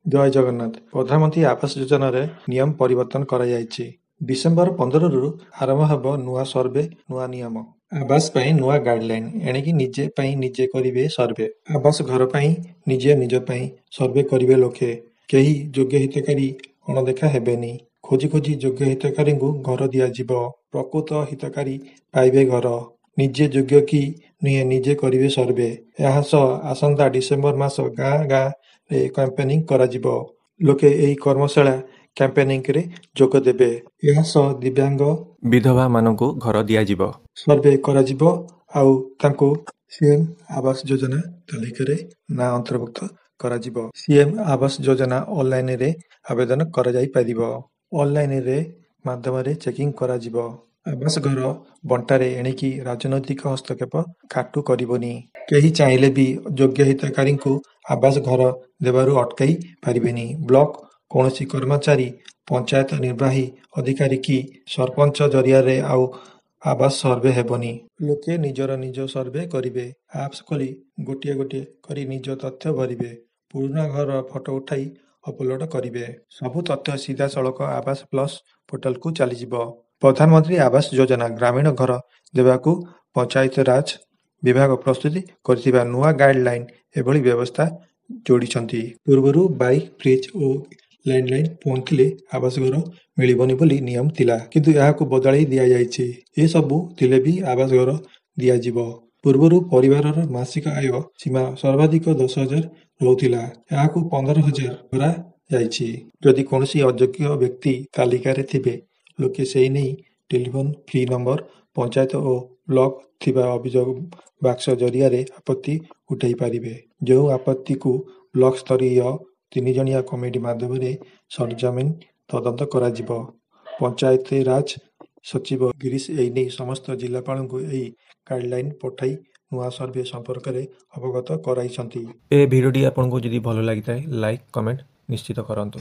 ଜୟ ଜଗନ୍ନାଥ। ପ୍ରଧାନମନ୍ତ୍ରୀ ଆବାସ ଯୋଜନାରେ ନିୟମ ପରିବର୍ତ୍ତନ କରାଯାଇଛି। ଡିସେମ୍ବର 15ରୁ ଆରମ୍ଭ ହେବ ନୂଆ ସର୍ଭେ, ନୂଆ ନିୟମ। ଆବାସ ପାଇଁ ନୂଆ ଗାଇଡଲାଇନ। ଏଣିକି ନିଜେ ପାଇଁ ନିଜେ କରିବେ ସର୍ଭେ। ଆବାସ ଘର ପାଇଁ ନିଜ ପାଇଁ ସର୍ଭେ କରିବେ ଲୋକେ। କେହି ଯୋଗ୍ୟ ହିତକାରୀ ଅଣଦେଖା ହେବେନି। ଖୋଜି ଖୋଜି ଯୋଗ୍ୟ ହିତକାରୀଙ୍କୁ ଘର ଦିଆଯିବ। ପ୍ରକୃତ ହିତକାରୀ ପାଇବେ ଘର। ନିଜେ ଯୋଗ୍ୟ କି ନୁହେଁ ନିଜେ କରିବେ ସର୍ଭେ। ଏହା ସହ ଆସନ୍ତା ଡିସେମ୍ବର ମାସ ଗାଁ ଗାଁରେ କ୍ୟାମ୍ପେନିଂ କରାଯିବ। ଲୋକେ ଏହି କର୍ମଶାଳା କ୍ୟାମ୍ପେନିଂରେ ଯୋଗ ଦେବେ। ଏହା ସହ ଦିବ୍ୟାଙ୍ଗ ବିଧବାମାନଙ୍କୁ ଘର ଦିଆଯିବ। ସର୍ଭେ କରାଯିବ ଆଉ ତାଙ୍କୁ ସିଏମ ଆବାସ ଯୋଜନା ତାଲିକାରେ ନାଁ ଅନ୍ତର୍ଭୁକ୍ତ କରାଯିବ। ସିଏମ ଆବାସ ଯୋଜନା ଅନଲାଇନରେ ଆବେଦନ କରାଯାଇପାରିବ। ଅନଲାଇନରେ ମାଧ୍ୟମରେ ଚେକିଂ କରାଯିବ। ଆବାସ ଘର ବଣ୍ଟାରେ ଏଣିକି ରାଜନୈତିକ ହସ୍ତକ୍ଷେପ କାଟୁ କରିବନି। କେହି ଚାହିଁଲେ ବି ଯୋଗ୍ୟ ହିତାଧିକାରୀଙ୍କୁ ଆବାସ ଘର ଦେବାରୁ ଅଟକାଇ ପାରିବେନି। ବ୍ଲକ କୌଣସି କର୍ମଚାରୀ, ପଞ୍ଚାୟତ ନିର୍ବାହୀ ଅଧିକାରୀ କି ସରପଞ୍ଚ ଜରିଆରେ ଆଉ ଆବାସ ସର୍ଭେ ହେବନି। ଲୋକେ ନିଜ ସର୍ଭେ କରିବେ। ଆପ୍ସ ଖୋଲି ଗୋଟିଏ କରି ନିଜ ତଥ୍ୟ ଭରିବେ। ପୁରୁଣା ଘର ଫଟୋ ଉଠାଇ ଅପଲୋଡ କରିବେ। ସବୁ ତଥ୍ୟ ସିଧାସଳଖ ଆବାସ ପ୍ଲସ ପୋର୍ଟାଲକୁ ଚାଲିଯିବ। ପ୍ରଧାନମନ୍ତ୍ରୀ ଆବାସ ଯୋଜନା ଗ୍ରାମୀଣ ଘର ଦେବାକୁ ପଞ୍ଚାୟତରାଜ ବିଭାଗ ପ୍ରସ୍ତୁତି କରିଥିବା ନୂଆ ଗାଇଡଲାଇନ ଏଭଳି ବ୍ୟବସ୍ଥା ଯୋଡ଼ିଛନ୍ତି। ପୂର୍ବରୁ ବାଇକ୍, ଫ୍ରିଜ ଓ ଲ୍ୟାଣ୍ଡଲାଇନ ଫୋନ ଥିଲେ ଆବାସ ଘର ମିଳିବନି ବୋଲି ନିୟମ ଥିଲା। କିନ୍ତୁ ଏହାକୁ ବଦଳାଇ ଦିଆଯାଇଛି। ଏସବୁ ଥିଲେ ବି ଆବାସ ଘର ଦିଆଯିବ। ପୂର୍ବରୁ ପରିବାରର ମାସିକ ଆୟ ସୀମା ସର୍ବାଧିକ 10,000 ରହୁଥିଲା। ଏହାକୁ 15,000 କରାଯାଇଛି। ଯଦି କୌଣସି ଅଯୋଗ୍ୟ ବ୍ୟକ୍ତି ତାଲିକାରେ ଥିବେ, ଲୋକେ ସେଇ ନେଇ ଟେଲିଫୋନ ଫ୍ରି ନମ୍ବର, ପଞ୍ଚାୟତ ଓ ବ୍ଲକ ଥିବା ଅଭିଯୋଗ ବାକ୍ସ ଜରିଆରେ ଆପତ୍ତି ଉଠାଇ ପାରିବେ। ଯେଉଁ ଆପତ୍ତିକୁ ବ୍ଲକ ସ୍ତରୀୟ 3 ଜଣିଆ କମିଟି ମାଧ୍ୟମରେ ସରଜମିନ ତଦନ୍ତ କରାଯିବ। ପଞ୍ଚାୟତିରାଜ ସଚିବ ଗିରୀଶ ଏନେଇ ସମସ୍ତ ଜିଲ୍ଲାପାଳଙ୍କୁ ଏହି ଗାଇଡଲାଇନ ପଠାଇ ନୂଆ ସର୍ଭେ ସମ୍ପର୍କରେ ଅବଗତ କରାଇଛନ୍ତି। ଏ ଭିଡ଼ିଓଟି ଆପଣଙ୍କୁ ଯଦି ଭଲ ଲାଗିଥାଏ ଲାଇକ୍, କମେଣ୍ଟ ନିଶ୍ଚିତ କରନ୍ତୁ।